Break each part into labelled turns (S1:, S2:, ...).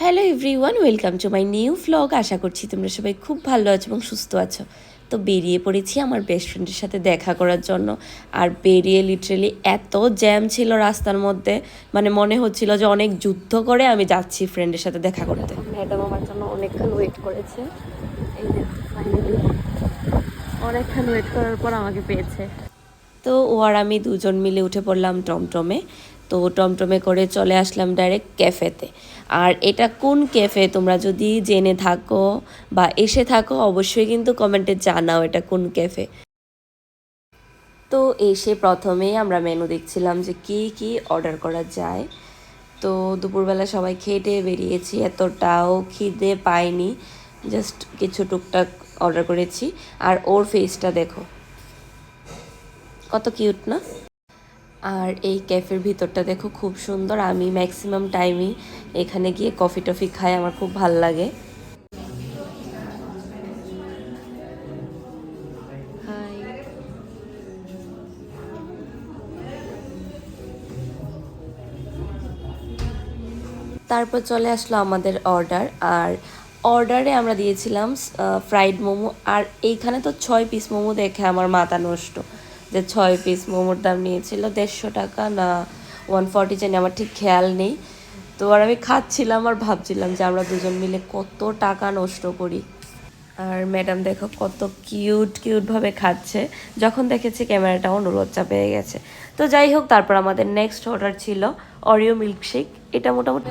S1: Hello everyone, welcome to my new vlog. আশা করছি তোমরা সবাই খুব ভালো আছো এবং সুস্থ আছো। তো বেরিয়ে পড়েছি আমার বেস্ট ফ্রেন্ডের সাথে দেখা করার জন্য। আর বেরিয়ে লিটারেলি এত জ্যাম ছিল রাস্তার মধ্যে, মানে মনে হচ্ছিল যে অনেক যুদ্ধ করে আমি যাচ্ছি ফ্রেন্ডের সাথে দেখা করতে। ম্যাডাম আমার জন্য অনেকক্ষণ ওয়েট করেছে, এই দেখো ফাইনালি অনেকক্ষণ ওয়েট করার পর আমাকে পেয়েছে। তো ও আর আমি দুজন মিলে উঠে পড়লাম টমটমে। তো টমটমে করে চলে আসলাম ডাইরেক্ট ক্যাফেতে। আর এটা কোন ক্যাফে তোমরা যদি জেনে থাকো বা এসে থাকো অবশ্যই কিন্তু কমেন্টে জানাও এটা কোন ক্যাফে। তো এসে প্রথমেই আমরা মেনু দেখছিলাম যে কি অর্ডার করা যায়। তো দুপুরবেলা সবাই খেয়ে বেরিয়েছি, এতটাও খিদে পাইনি, জাস্ট কিছু টুকটাক অর্ডার করেছি। আর ওর ফেসটা দেখো কত কিউট না। আর এই ক্যাফের ভিতরটা দেখো খুব সুন্দর। আমি ম্যাক্সিমাম টাইমই এখানে গিয়ে কফি টফি খাই, আমার খুব ভাল লাগে। তারপর চলে আসলো আমাদের অর্ডার। আর অর্ডারে আমরা দিয়েছিলাম ফ্রাইড মোমো। আর এইখানে তো 6 পিস মোমো দেখে আমার মাথা নষ্ট, যে 6 পিস মোমোর দাম নিয়েছিল 150 টাকা না 140 জানি, আমার ঠিক খেয়াল নেই। তো আর আমি খাচ্ছিলাম আর ভাবছিলাম যে আমরা দুজন মিলে কত টাকা নষ্ট করি। আর ম্যাডাম দেখো কত কিউটভাবে খাচ্ছে, যখন দেখেছি ক্যামেরাটা অন্য লজ্জা পেয়ে গেছে। তো যাই হোক, তারপর আমাদের নেক্সট অর্ডার ছিল অরিও মিল্কশেক। এটা মোটামুটি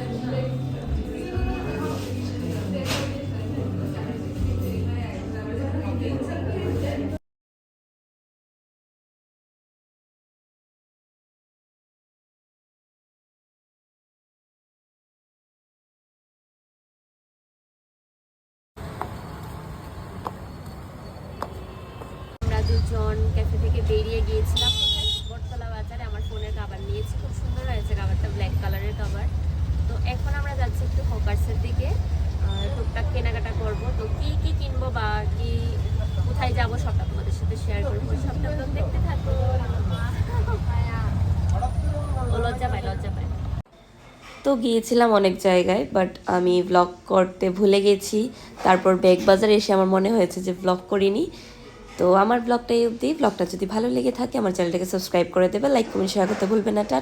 S1: আমরা দুজন ক্যাফে থেকে বেরিয়ে গিয়েছিলাম কোথায়, বটতলা বাজারে। আমার ফোনের কভার নিয়েছি, খুব সুন্দর হয়েছে কভারটা, ব্ল্যাক কালারের কভার। তো এখন আমরা যাচ্ছি একটু হকার্সের দিকে, টুকটাক কেনাকাটা করব। তো কি কিনবো বা কি কোথায় যাবো সবটা তোমাদের সাথে শেয়ার করবো, সবটা তোমরা দেখতে থাকো। লজ্জা পায়। তো গিয়েছিলাম অনেক জায়গায়, বাট আমি ব্লগ করতে ভুলে গেছি। তারপর বেগ বাজারে এসে আমার মনে হয়েছে যে ব্লগ করিনি। তো আমার ব্লগটা এই অবধি। ব্লগটা যদি ভালো লেগে থাকে আমার চ্যানেলটাকে সাবস্ক্রাইব করে দেবে, লাইক কমেন্ট শেয়ার করতে ভুলবে না। টাটা।